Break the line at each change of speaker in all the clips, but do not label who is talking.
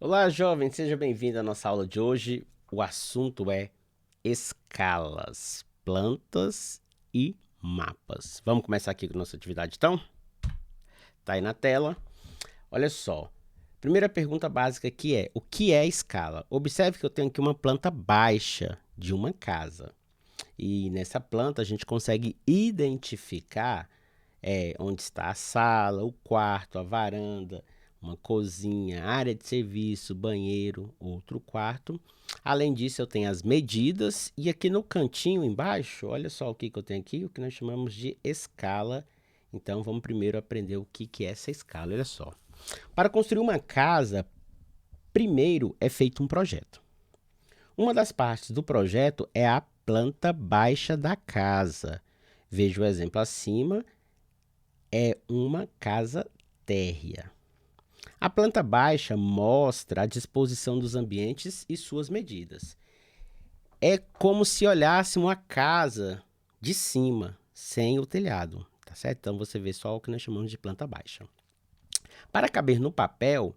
Olá, jovem, seja bem-vindo à nossa aula de hoje. O assunto é escalas, plantas e mapas. Vamos começar aqui com a nossa atividade, então? Tá aí na tela. Olha só. Primeira pergunta básica aqui é: o que é escala? Observe que eu tenho aqui uma planta baixa de uma casa. E nessa planta a gente consegue identificar onde está a sala, o quarto, a varanda, uma cozinha, área de serviço, banheiro, outro quarto. Além disso, eu tenho as medidas e aqui no cantinho embaixo, olha só o que eu tenho aqui, o que nós chamamos de escala. Então, vamos primeiro aprender o que é essa escala. Olha só. Para construir uma casa, primeiro é feito um projeto. Uma das partes do projeto é a planta baixa da casa. Veja o exemplo acima, é uma casa térrea. A planta baixa mostra a disposição dos ambientes e suas medidas. É como se olhássemos a casa de cima, sem o telhado, tá certo? Então você vê só o que nós chamamos de planta baixa. Para caber no papel,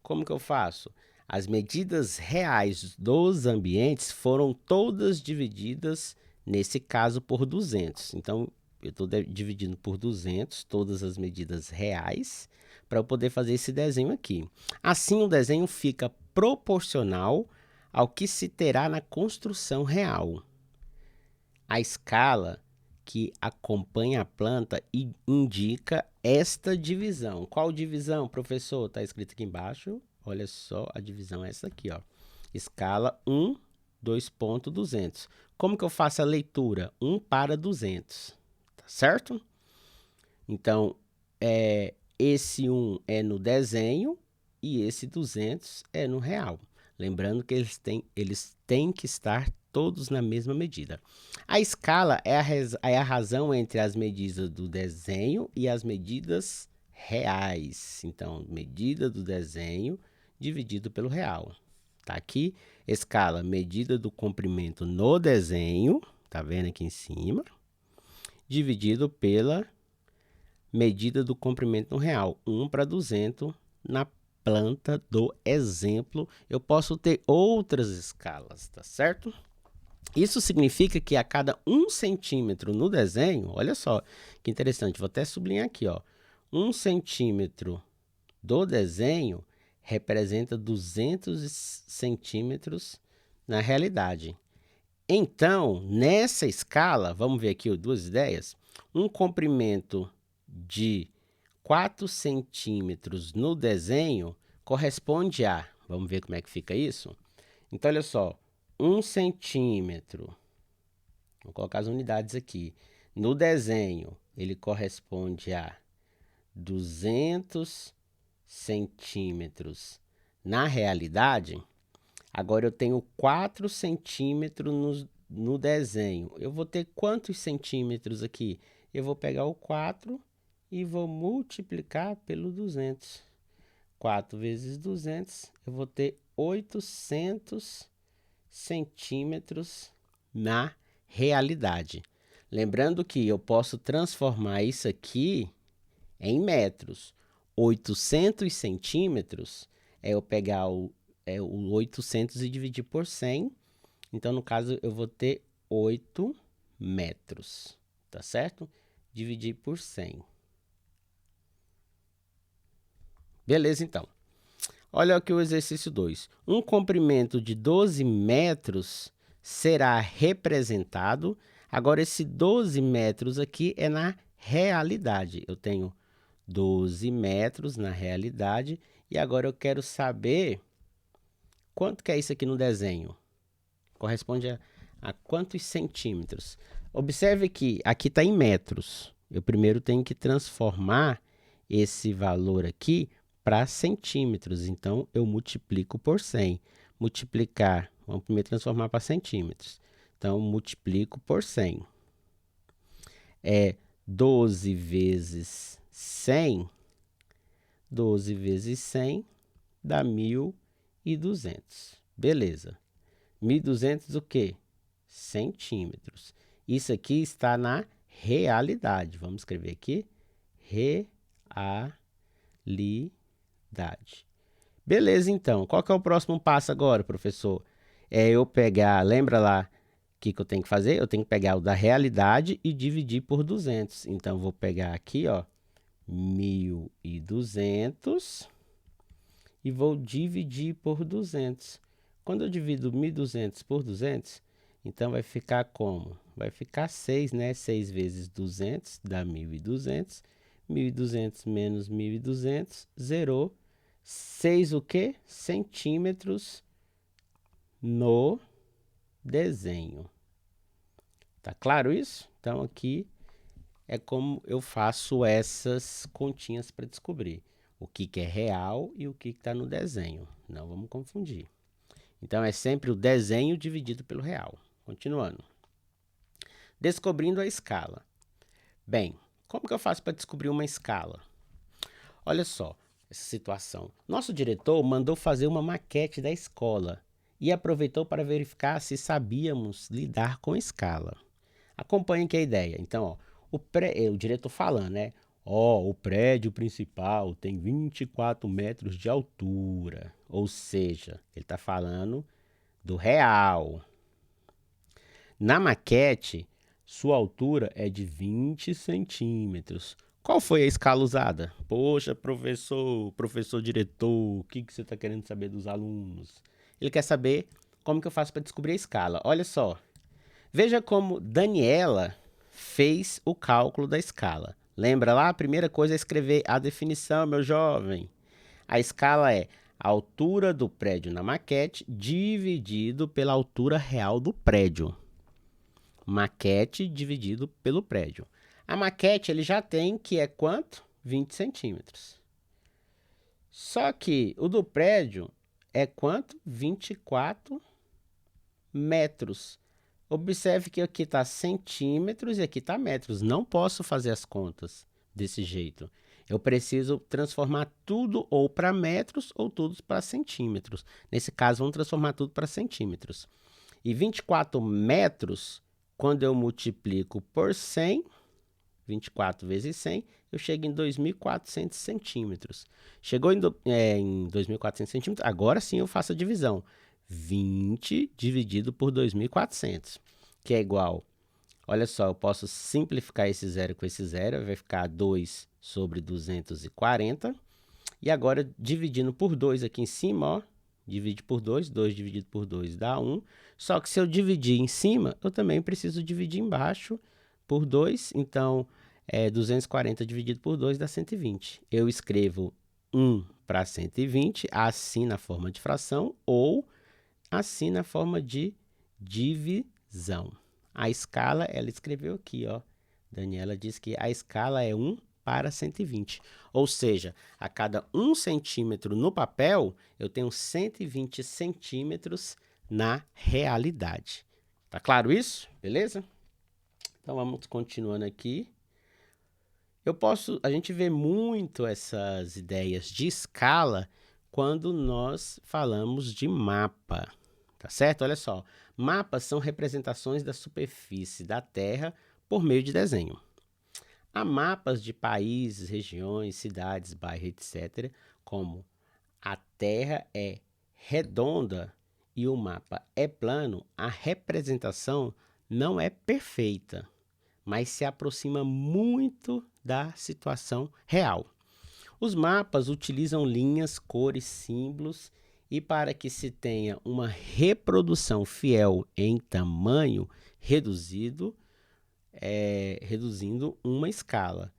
como que eu faço? As medidas reais dos ambientes foram todas divididas, nesse caso, por 200. Então, eu estou dividindo por 200 todas as medidas reais para eu poder fazer esse desenho aqui. Assim, o desenho fica proporcional ao que se terá na construção real. A escala que acompanha a planta indica esta divisão. Qual divisão, professor? Está escrito aqui embaixo. Olha só, a divisão é essa aqui, ó. Escala 1, 2.200. Como que eu faço a leitura? 1 para 200, tá certo? Então, esse 1 é no desenho e esse 200 é no real. Lembrando que eles têm que estar todos na mesma medida. A escala é a razão entre as medidas do desenho e as medidas reais. Então, medida do desenho dividido pelo real. Tá aqui, escala, medida do comprimento no desenho, tá vendo aqui em cima, dividido pela medida do comprimento no real, 1 para 200 na planta do exemplo. Eu posso ter outras escalas, tá certo? Isso significa que a cada 1 centímetro no desenho, olha só que interessante, vou até sublinhar aqui, ó, 1 centímetro do desenho representa 200 centímetros na realidade. Então, nessa escala, vamos ver aqui duas ideias, um comprimento de 4 centímetros no desenho corresponde a, vamos ver como é que fica isso? Então, olha só, 1 centímetro, vou colocar as unidades aqui, no desenho ele corresponde a 200 centímetros na realidade. Agora eu tenho 4 centímetros no desenho. Eu vou ter quantos centímetros aqui? Eu vou pegar o 4 e vou multiplicar pelo 200. 4 vezes 200, eu vou ter 800 centímetros na realidade. Lembrando que eu posso transformar isso aqui em metros. 800 centímetros é eu pegar o 800 e dividir por 100. Então, no caso, eu vou ter 8 metros, tá certo? Dividir por 100. Beleza, então. Olha aqui o exercício 2. Um comprimento de 12 metros será representado. Agora, esse 12 metros aqui é na realidade. Eu tenho 12 metros na realidade. E agora eu quero saber quanto que é isso aqui no desenho. Corresponde a quantos centímetros? Observe que aqui está em metros. Eu primeiro tenho que transformar esse valor aqui para centímetros. Então, eu multiplico por 100. Multiplicar, vamos primeiro transformar para centímetros. Então, multiplico por 100. 12 vezes 100. 12 vezes 100 dá 1.200. Beleza. 1.200 o quê? Centímetros. Isso aqui está na realidade. Vamos escrever aqui. Realidade. Beleza, então. Qual que é o próximo passo agora, professor? É eu pegar, lembra lá o que eu tenho que fazer? Eu tenho que pegar o da realidade e dividir por 200. Então, vou pegar aqui, ó, 1.200 e vou dividir por 200. Quando eu divido 1.200 por 200, então vai ficar como? Vai ficar 6, né? 6 vezes 200 dá 1.200. 1.200 menos 1.200, zerou. 6 o quê? Centímetros no desenho. Tá claro isso? Então aqui é como eu faço essas continhas para descobrir o que é real e o que está no desenho. Não vamos confundir. Então é sempre o desenho dividido pelo real. Continuando. Descobrindo a escala. Bem, como que eu faço para descobrir uma escala? Olha só essa situação. Nosso diretor mandou fazer uma maquete da escola e aproveitou para verificar se sabíamos lidar com escala. Acompanhe aqui a ideia. Então, ó, o diretor falando, né? Ó, o prédio principal tem 24 metros de altura. Ou seja, ele está falando do real. Na maquete, sua altura é de 20 centímetros. Qual foi a escala usada? Poxa, professor diretor, o que você está querendo saber dos alunos? Ele quer saber como que eu faço para descobrir a escala. Olha só, veja como Daniela fez o cálculo da escala. Lembra lá? A primeira coisa é escrever a definição, meu jovem. A escala é a altura do prédio na maquete dividido pela altura real do prédio. Maquete dividido pelo prédio. A maquete ele já tem que é quanto? 20 centímetros. Só que o do prédio é quanto? 24 metros. Observe que aqui está centímetros e aqui está metros. Não posso fazer as contas desse jeito. Eu preciso transformar tudo ou para metros ou tudo para centímetros. Nesse caso, vamos transformar tudo para centímetros. E 24 metros, quando eu multiplico por 100, 24 vezes 100, eu chego em 2.400 centímetros. Chegou em 2.400 centímetros, agora sim eu faço a divisão. 20 dividido por 2.400, que é igual, olha só, eu posso simplificar esse zero com esse zero, vai ficar 2 sobre 240. E agora, dividindo por 2 aqui em cima, ó, divide por 2, 2 dividido por 2 dá 1. Só que se eu dividir em cima, eu também preciso dividir embaixo por 2. Então, 240 dividido por 2 dá 120. Eu escrevo 1 para 120, assim na forma de fração, ou assim na forma de divisão. A escala, ela escreveu aqui, ó. Daniela diz que a escala é 1 para 120. Ou seja, a cada 1 centímetro no papel, eu tenho 120 centímetros na realidade. Tá claro isso? Beleza? Então vamos continuando aqui. A gente vê muito essas ideias de escala quando nós falamos de mapa. Tá certo? Olha só, mapas são representações da superfície da Terra por meio de desenho. Há mapas de países, regiões, cidades, bairros, etc., como a Terra é redonda e o mapa é plano, a representação não é perfeita, mas se aproxima muito da situação real. Os mapas utilizam linhas, cores, símbolos e para que se tenha uma reprodução fiel em tamanho reduzindo uma escala.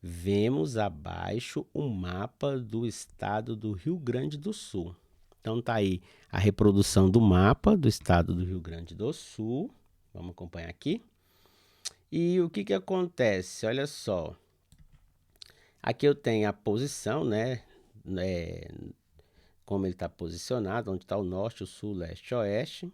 Vemos abaixo o mapa do estado do Rio Grande do Sul. Então tá aí a reprodução do mapa do estado do Rio Grande do Sul. Vamos acompanhar aqui. E o que acontece? Olha só. Aqui eu tenho a posição, né? Como ele está posicionado, onde está o norte, o sul, leste, oeste,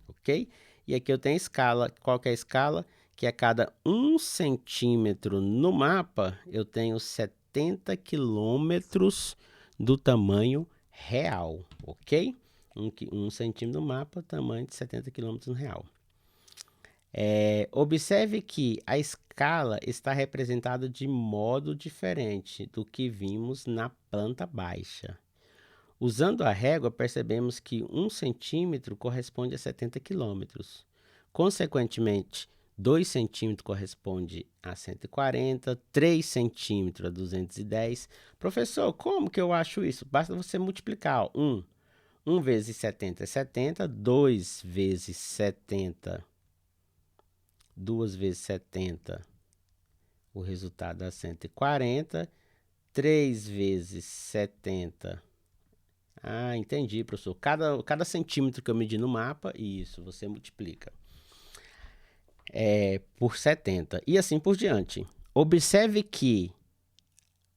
ok? E aqui eu tenho a escala. Qual que é a escala? Que a cada 1 centímetro no mapa, eu tenho 70 quilômetros do tamanho real, ok? 1 centímetro no mapa, tamanho de 70 quilômetros no real. Observe que a escala está representada de modo diferente do que vimos na planta baixa. Usando a régua, percebemos que 1 centímetro corresponde a 70 quilômetros. Consequentemente, 2 centímetros corresponde a 140, 3 centímetros a 210. Professor, como que eu acho isso? Basta você multiplicar. 1 vezes 70 é 70, 2 vezes 70, 2 vezes 70, o resultado dá 140, 3 vezes 70. Ah, entendi, professor. Cada centímetro que eu medi no mapa, isso, você multiplica por 70. E assim por diante. Observe que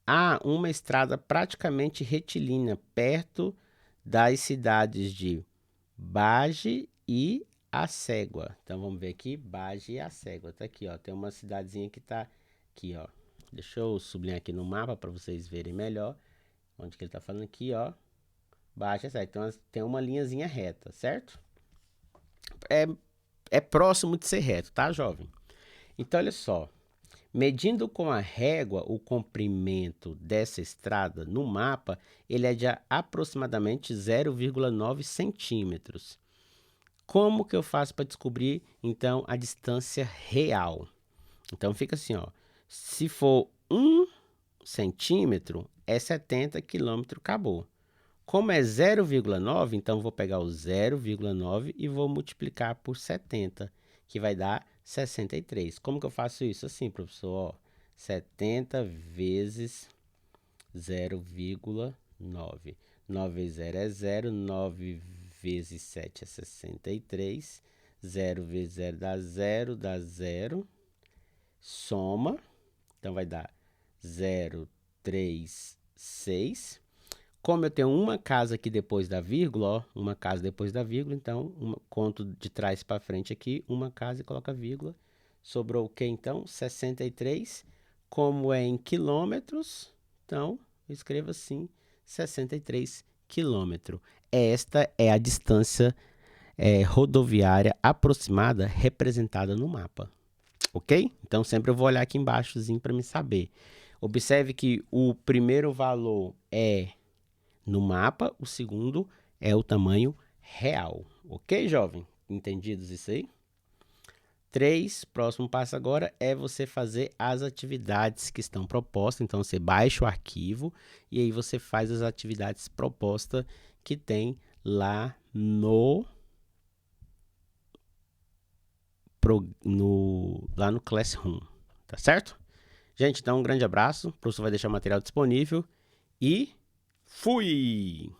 há uma estrada praticamente retilínea perto das cidades de Bage e Acégua. Então vamos ver aqui, Bage e Acégua. Tá aqui, ó. Tem uma cidadezinha que tá aqui, ó. Deixa eu sublinhar aqui no mapa para vocês verem melhor. Onde que ele tá falando aqui, ó. Baixa, certo? Então tem uma linhazinha reta, certo? É próximo de ser reto, tá, jovem? Então, olha só. Medindo com a régua o comprimento dessa estrada no mapa, ele é de aproximadamente 0,9 centímetros. Como que eu faço para descobrir, então, a distância real? Então, fica assim, ó. Se for 1 centímetro, é 70 quilômetros, acabou. Como é 0,9, então vou pegar o 0,9 e vou multiplicar por 70, que vai dar 63. Como que eu faço isso? Assim, professor, ó, 70 vezes 0,9. 9 vezes 0 é 0, 9 vezes 7 é 63. 0 vezes 0 dá 0, soma, então vai dar 0,36. Como eu tenho uma casa aqui depois da vírgula, ó, uma casa depois da vírgula, então conto de trás para frente aqui, uma casa e coloca vírgula. Sobrou o que então? 63. Como é em quilômetros, então eu escrevo assim, 63 quilômetros. Esta é a distância rodoviária aproximada representada no mapa. Ok? Então sempre eu vou olhar aqui embaixo para me saber. Observe que o primeiro valor é no mapa, o segundo é o tamanho real. Ok, jovem? Entendidos isso aí? 3, próximo passo agora é você fazer as atividades que estão propostas. Então, você baixa o arquivo e aí você faz as atividades propostas que tem lá no Classroom. Tá certo? Gente, então um grande abraço. O professor vai deixar o material disponível e fui!